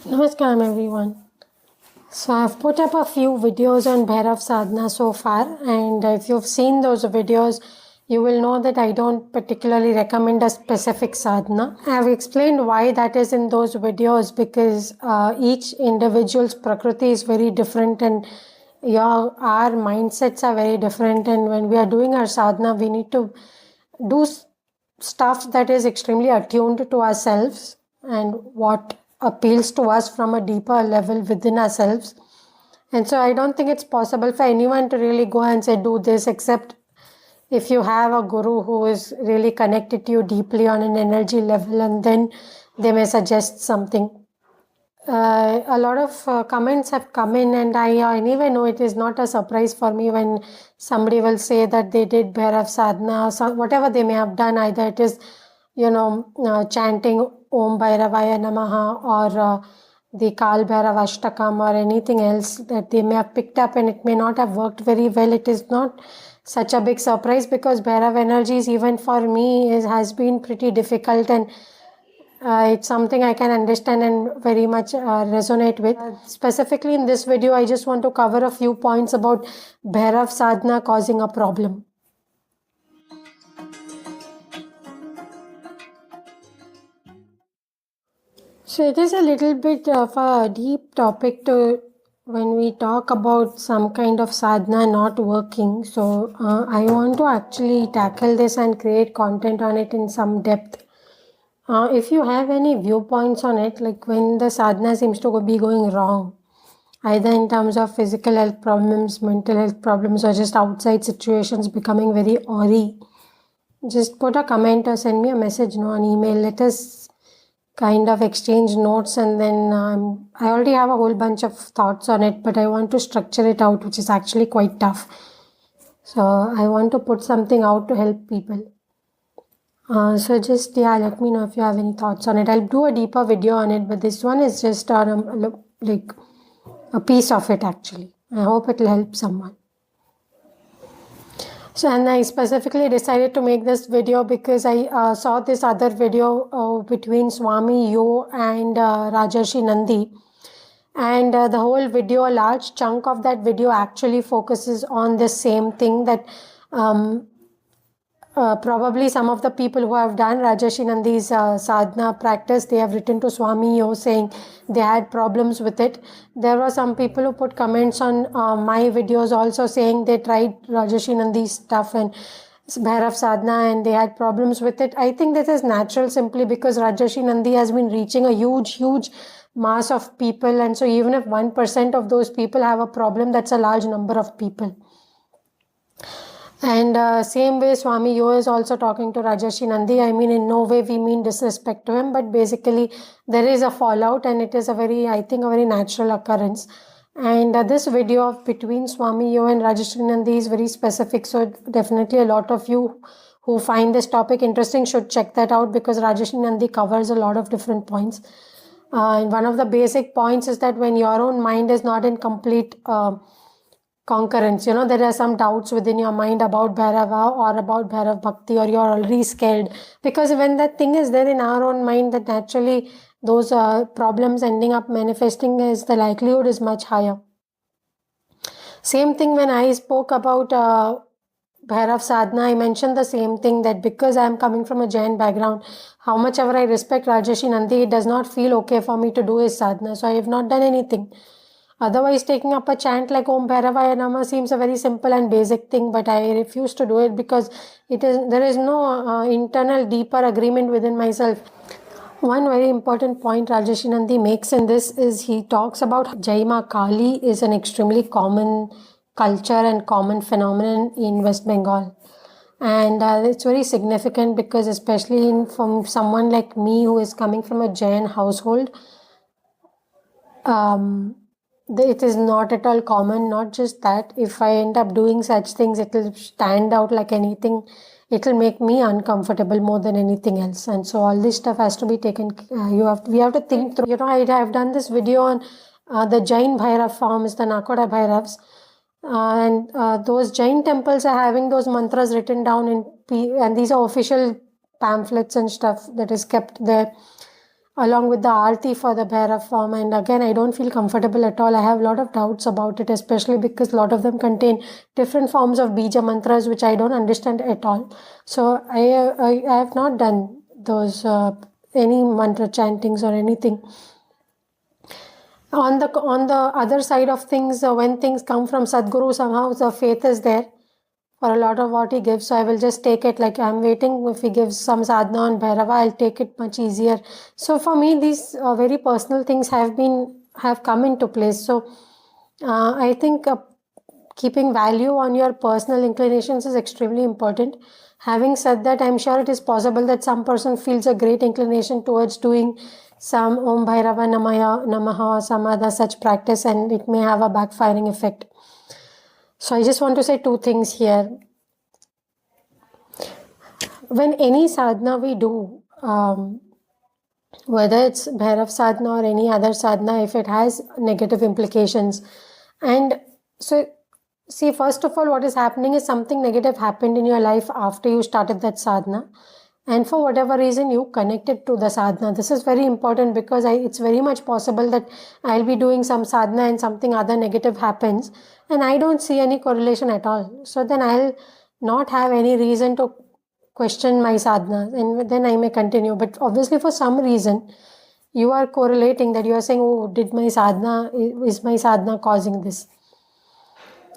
Namaskaram everyone. So I've put up a few videos on Bhairav Sadhana so far, and if you've seen those videos, you will know that I don't particularly recommend a specific sadhana. I've explained why that is in those videos because each individual's prakriti is very different and our mindsets are very different, and when we are doing our sadhana, we need to do stuff that is extremely attuned to ourselves and what appeals to us from a deeper level within ourselves. And so I don't think it's possible for anyone to really go and say do this, except if you have a guru who is really connected to you deeply on an energy level, and then they may suggest something. A lot of comments have come in, and I anyway know it is not a surprise for me when somebody will say that they did Bhairav Sadhana, so whatever they may have done, either it is, chanting Om Bhairavaya Namah or the Kaal Bhairava Ashtakam or anything else that they may have picked up, and it may not have worked very well. It is not such a big surprise because Bhairav energies, even for me, has been pretty difficult, and it's something I can understand and very much resonate with. Specifically in this video, I just want to cover a few points about Bhairav Sadhana causing a problem. So it is a little bit of a deep topic when we talk about some kind of sadhana not working. So I want to actually tackle this and create content on it in some depth. If you have any viewpoints on it, like when the sadhana seems to be going wrong, either in terms of physical health problems, mental health problems, or just outside situations becoming very awry, just put a comment or send me a message on email. Let us kind of exchange notes, and then I already have a whole bunch of thoughts on it, but I want to structure it out, which is actually quite tough. So I want to put something out to help people. So just let me know if you have any thoughts on it. I'll do a deeper video on it, but this one is just like a piece of it actually. I hope it will help someone. So, and I specifically decided to make this video because I saw this other video between Swami, you and Rajarshi Nandy. And the whole video, a large chunk of that video actually focuses on the same thing that probably some of the people who have done Rajarshi Nandy's sadhana practice, they have written to Swami Yo saying they had problems with it. There were some people who put comments on my videos also saying they tried Rajarshi Nandy's stuff and Bhairav Sadhana and they had problems with it. I think this is natural simply because Rajarshi Nandy has been reaching a huge mass of people, and so even if 1% of those people have a problem, that's a large number of people. And same way Swami Yo is also talking to Rajarshi Nandy. I mean, in no way we mean disrespect to him, but basically there is a fallout, and it is a very natural occurrence. And this video of between Swami Yo and Rajarshi Nandy is very specific, so definitely a lot of you who find this topic interesting should check that out because Rajarshi Nandy covers a lot of different points. And one of the basic points is that when your own mind is not in complete concurrence, there are some doubts within your mind about Bhairava or about Bhairav Bhakti, or you're already scared. Because when that thing is there in our own mind, that naturally those problems ending up manifesting, is the likelihood is much higher. Same thing when I spoke about Bhairav Sadhana, I mentioned the same thing, that because I am coming from a Jain background, how much ever I respect Rajarshi Nandy, it does not feel okay for me to do his sadhana, so I have not done anything. Otherwise, taking up a chant like Om Bhairavaya Namah seems a very simple and basic thing, but I refuse to do it because there is no internal deeper agreement within myself. One very important point Rajarshi Nandy makes in this is he talks about Jai Ma Kali is an extremely common culture and common phenomenon in West Bengal. And it's very significant because especially from someone like me who is coming from a Jain household, it is not at all common. Not just that, if I end up doing such things, it will stand out like anything. It will make me uncomfortable more than anything else. And so all this stuff has to be taken, we have to think through. I have done this video on the Jain Bhairav forms, the Nakoda Bhairavs. And those Jain temples are having those mantras written down and these are official pamphlets and stuff that is kept there. along with the Aarti for the Bhairav form. And again, I don't feel comfortable at all. I have a lot of doubts about it, especially because a lot of them contain different forms of Bija mantras, which I don't understand at all. So I have not done those any mantra chantings or anything. On the other side of things, when things come from Sadguru, somehow the faith is there for a lot of what he gives. So I will just take it, like I'm waiting. If he gives some sadhana on Bhairava, I'll take it much easier. So for me, these very personal things have come into place. So I think keeping value on your personal inclinations is extremely important. Having said that, I'm sure it is possible that some person feels a great inclination towards doing some Om Bhairavaya Namah or some other such practice, and it may have a backfiring effect. So I just want to say two things here. When any sadhana we do, whether it's Bhairav sadhana or any other sadhana, if it has negative implications, and so see, first of all, what is happening is something negative happened in your life after you started that sadhana, and for whatever reason you connected to the sadhana. This is very important because it's very much possible that I'll be doing some sadhana and something other negative happens, and I don't see any correlation at all. So then I'll not have any reason to question my sadhana, and then I may continue. But obviously, for some reason, you are correlating that you are saying, oh, is my sadhana causing this?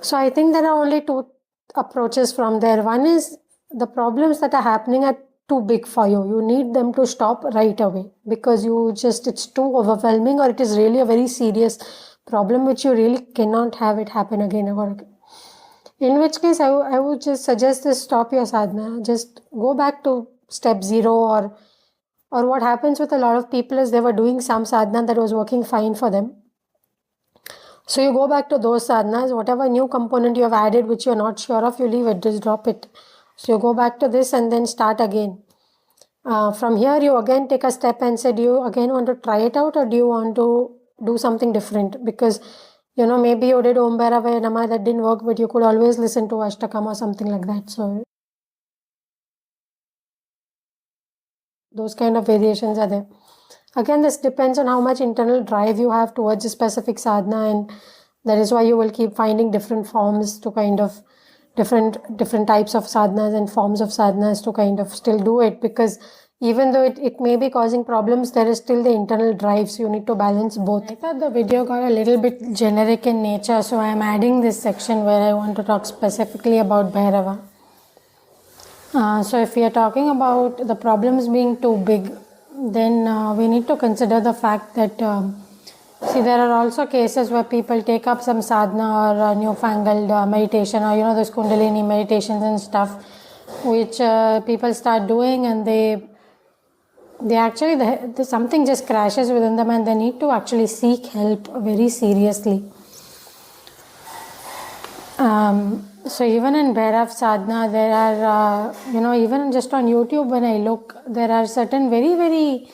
So I think there are only two approaches from there. One is the problems that are happening are too big for you. You need them to stop right away because it's too overwhelming, or it is really a very serious problem which you really cannot have it happen again or again. In which case, I would just suggest this: stop your sadhana. Just go back to step 0, or what happens with a lot of people is they were doing some sadhana that was working fine for them. So you go back to those sadhanas, whatever new component you have added which you are not sure of, you leave it, just drop it. So you go back to this and then start again. From here, you again take a step and say, do you again want to try it out, or do you want to do something different? Because, maybe you did Om Bhairavaya Namah, that didn't work, but you could always listen to Ashtakam or something like that. So those kind of variations are there. Again, this depends on how much internal drive you have towards a specific sadhana, and that is why you will keep finding different forms to kind of different types of sadhanas and forms of sadhanas to kind of still do it, because even though it may be causing problems, there is still the internal drive, so you need to balance both. I thought the video got a little bit generic in nature, so I am adding this section where I want to talk specifically about Bhairava. So if we are talking about the problems being too big, then we need to consider the fact that there are also cases where people take up some sadhana or newfangled meditation, or those Kundalini meditations and stuff, which people start doing, and they actually something just crashes within them, and they need to actually seek help very seriously. So even in Bhairav sadhana, there are, even just on YouTube when I look, there are certain very, very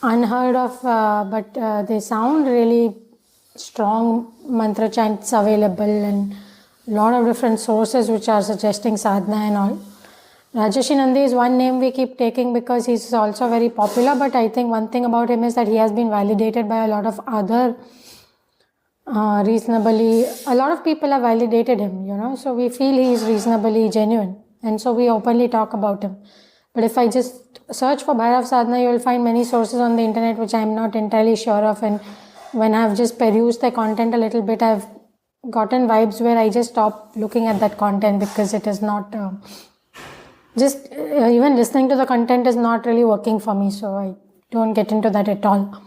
unheard of, but they sound really strong mantra chants available, and a lot of different sources which are suggesting sadhana and all. Rajarshi Nandy is one name we keep taking because he's also very popular, but I think one thing about him is that he has been validated by a lot of other a lot of people have validated him, so we feel he is reasonably genuine, and so we openly talk about him. But if I just search for Bhairav sadhana, you will find many sources on the internet which I am not entirely sure of, and when I have just perused the content a little bit, I have gotten vibes where I just stop looking at that content because it is not even listening to the content is not really working for me, so I don't get into that at all.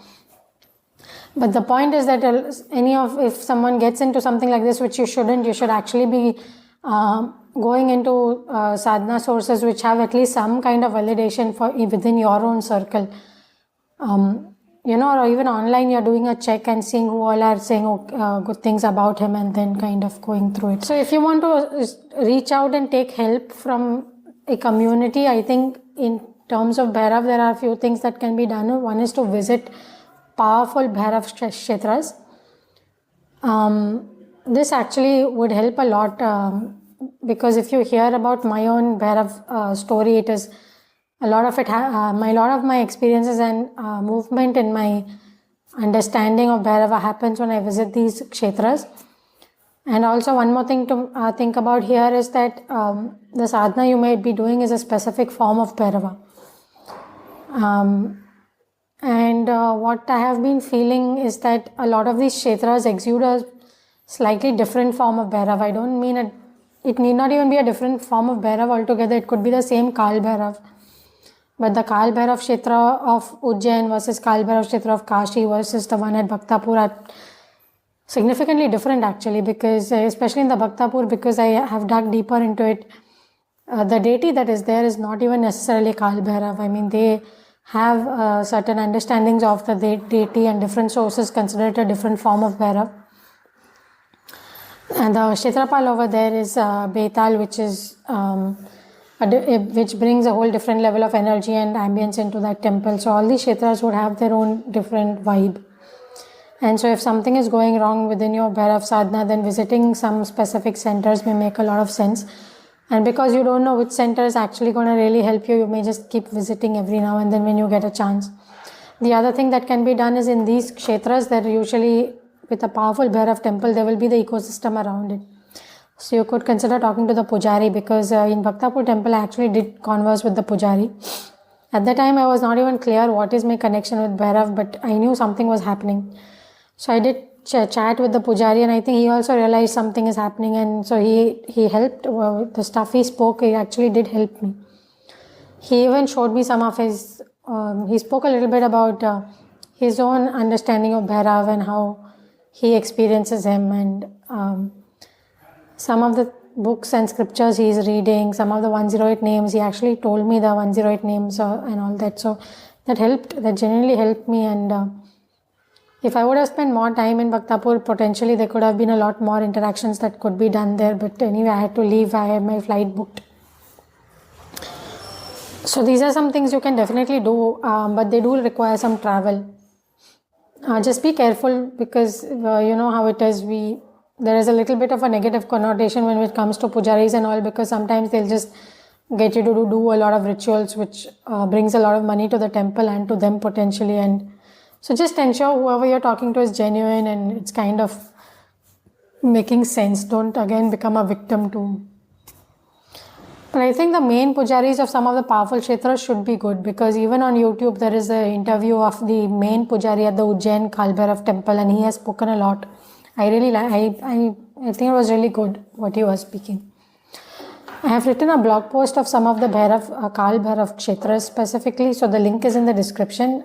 But the point is that if someone gets into something like this, which you shouldn't, you should actually be going into sadhana sources which have at least some kind of validation within your own circle. Or even online, you're doing a check and seeing who all are saying good things about him, and then kind of going through it. So if you want to reach out and take help from a community, I think in terms of Bhairav, there are a few things that can be done. One is to visit powerful Bhairav kshetras. This actually would help a lot because if you hear about my own Bhairav story, it is a lot of my experiences and movement in my understanding of Bhairava happens when I visit these kshetras. And also one more thing to think about here is that the sadhana you might be doing is a specific form of Bhairava. And what I have been feeling is that a lot of these kshetras exude a slightly different form of Bhairava. I don't mean it need not even be a different form of Bhairava altogether. It could be the same Kaal Bhairav. But the Kaal Bhairav Kshetra of Ujjain versus Kaal Bhairav Kshetra of Kashi versus the one at Bhaktapur are significantly different actually, because especially in the Bhaktapur, because I have dug deeper into it, the deity that is there is not even necessarily Kaal Bhairav. I mean, they have certain understandings of the deity, and different sources consider it a different form of Bhairav. And the Kshetrapal over there is Betal, which is which brings a whole different level of energy and ambience into that temple. So all these kshetras would have their own different vibe. And so if something is going wrong within your Bhairav sadhana, then visiting some specific centers may make a lot of sense. And because you don't know which center is actually going to really help you, you may just keep visiting every now and then when you get a chance. The other thing that can be done is in these kshetras, that usually with a powerful Bhairav temple, there will be the ecosystem around it. So you could consider talking to the pujari, because in Bhaktapur temple I actually did converse with the pujari. At that time I was not even clear what is my connection with Bhairav, but I knew something was happening. So I did chat with the pujari, and I think he also realized something is happening, and so he helped. The stuff he spoke, he actually did help me. He even showed me some of his, he spoke a little bit about his own understanding of Bhairav and how he experiences him, and some of the books and scriptures he is reading, some of the 108 names, he actually told me the 108 names and all that. So that genuinely helped me. And if I would have spent more time in Bhaktapur, potentially there could have been a lot more interactions that could be done there. But anyway, I had to leave. I had my flight booked. So these are some things you can definitely do, but they do require some travel. Just be careful, because you know how it is. There is a little bit of a negative connotation when it comes to pujaris and all, because sometimes they'll just get you to do a lot of rituals, which brings a lot of money to the temple and to them potentially. And so just ensure whoever you're talking to is genuine and it's kind of making sense. Don't again become a victim to. But I think the main pujaris of some of the powerful kshetras should be good, because even on YouTube there is an interview of the main pujari at the Ujjain Kaal Bhairav temple, and he has spoken a lot. I really like. I think it was really good what he was speaking. I have written a blog post of some of the Kaal Bhairav kshetras specifically, so the link is in the description.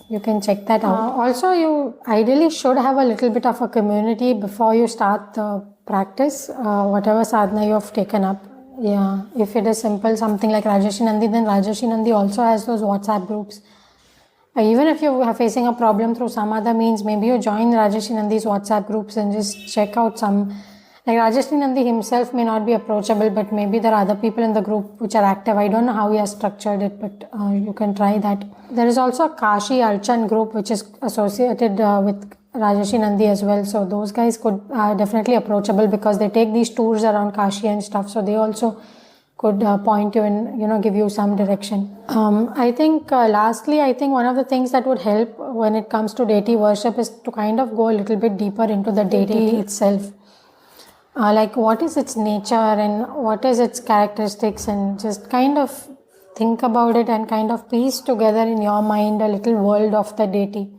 You can check that out. Also, you ideally should have a little bit of a community before you start the practice, whatever sadhana you have taken up. Yeah, if it is simple, something like Rajarshi Nandy, then Rajarshi Nandy also has those WhatsApp groups. Even if you are facing a problem through some other means, maybe you join Rajarshi Nandy's WhatsApp groups and just check out some. Like Rajarshi Nandy himself may not be approachable, but maybe there are other people in the group which are active. I don't know how he has structured it, but you can try that. There is also a Kashi Archan group which is associated with Rajarshi Nandy as well. So those guys could definitely approachable, because they take these tours around Kashi and stuff. So they also could point you and give you some direction. I think lastly, I think one of the things that would help when it comes to deity worship is to kind of go a little bit deeper into the deity itself. Like what is its nature and what is its characteristics, and just kind of think about it and kind of piece together in your mind a little world of the deity.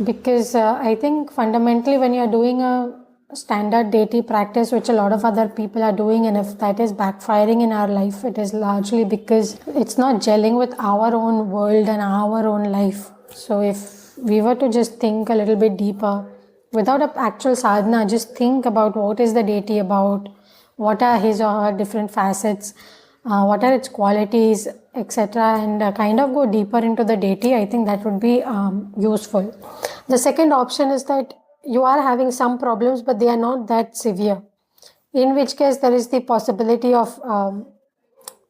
Because I think fundamentally when you're doing a standard deity practice, which a lot of other people are doing, and if that is backfiring in our life, it is largely because it's not gelling with our own world and our own life. So if we were to just think a little bit deeper, without an actual sadhana, just think about what is the deity about, what are his or her different facets, what are its qualities, etc., and kind of go deeper into the deity. I think that would be useful. The second option is that you are having some problems, but they are not that severe, in which case there is the possibility of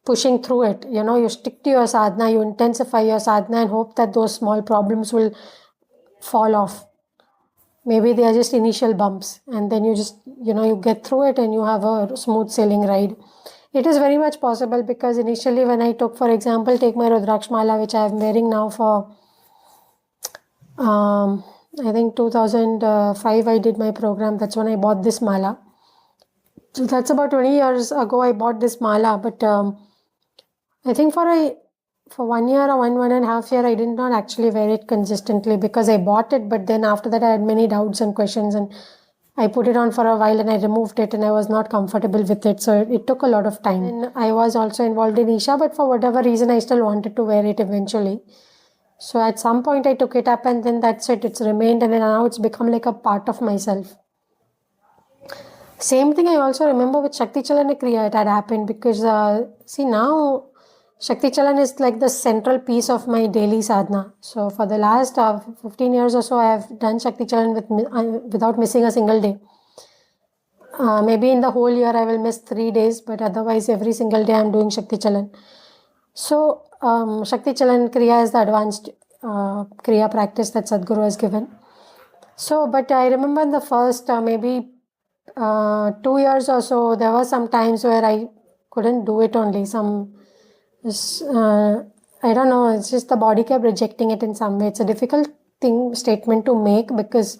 pushing through it. You stick to your sadhana, you intensify your sadhana and hope that those small problems will fall off. Maybe they are just initial bumps, and then you just, you get through it and you have a smooth sailing ride. It is very much possible, because initially when I took, for example, take my Rudraksh Mala, which I am wearing now for, I think 2005 I did my program. That's when I bought this mala. So that's about 20 years ago I bought this mala. But I think for 1 year or 1.5 years, I did not actually wear it consistently, because I bought it, but then after that I had many doubts and questions, and I put it on for a while and I removed it, and I was not comfortable with it. So it took a lot of time. And I was also involved in Isha, but for whatever reason, I still wanted to wear it eventually. So at some point I took it up, and then that's it. It's remained, and then now it's become like a part of myself. Same thing I also remember with Shakti Chalana Kriya. It had happened because, see, now Shakti Chalan is like the central piece of my daily sadhana. So for the last 15 years or so, I have done Shakti Chalan without missing a single day. Maybe in the whole year I will miss 3 days, but otherwise every single day I am doing Shakti Chalan. So Shakti Chalan Kriya is the advanced Kriya practice that Sadhguru has given. So, but I remember in the first maybe 2 years or so, there were some times where I couldn't do it only. I don't know, it's just the body kept rejecting it in some way. It's a difficult statement to make, because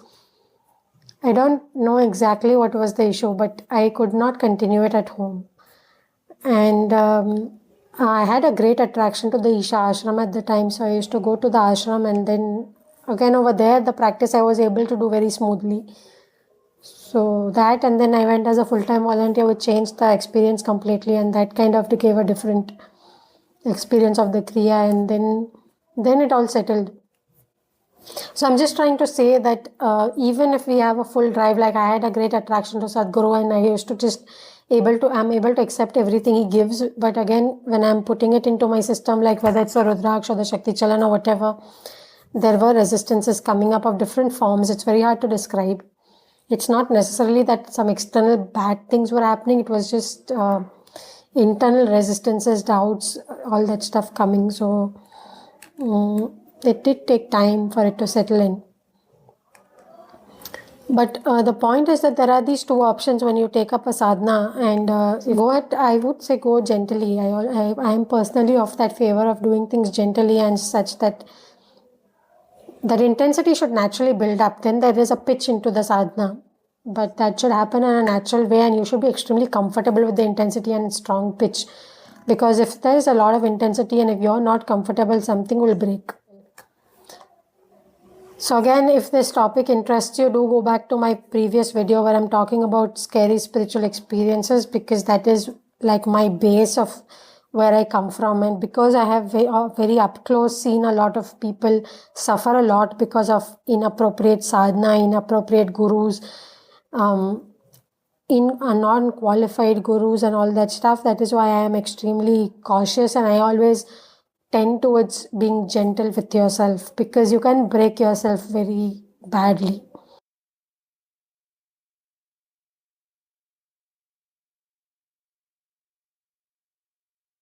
I don't know exactly what was the issue, but I could not continue it at home. And I had a great attraction to the Isha ashram at the time, so I used to go to the ashram, and then again over there, the practice I was able to do very smoothly. So that, and then I went as a full-time volunteer, which changed the experience completely, and that kind of gave a different experience of the Kriya, and then it all settled. So I'm just trying to say that even if we have a full drive, like I had a great attraction to Sadhguru, and I used to just I'm able to accept everything he gives. But again, when I'm putting it into my system, like whether it's the Rudraksh or the Shakti Chalan or whatever, there were resistances coming up of different forms. It's very hard to describe. It's not necessarily that some external bad things were happening. It was just internal resistances, doubts, all that stuff coming. So it did take time for it to settle in. But the point is that there are these two options when you take up a sadhana, and I would say go gently. I am personally of that favor of doing things gently and such that intensity should naturally build up. Then there is a pitch into the sadhana, but that should happen in a natural way, and you should be extremely comfortable with the intensity and strong pitch, because if there is a lot of intensity and if you're not comfortable, something will break. So again, if this topic interests you, do go back to my previous video where I'm talking about scary spiritual experiences, because that is like my base of where I come from, and because I have very up close seen a lot of people suffer a lot because of inappropriate sadhana, inappropriate gurus, non-qualified gurus and all that stuff. That is why I am extremely cautious, and I always tend towards being gentle with yourself, because you can break yourself very badly.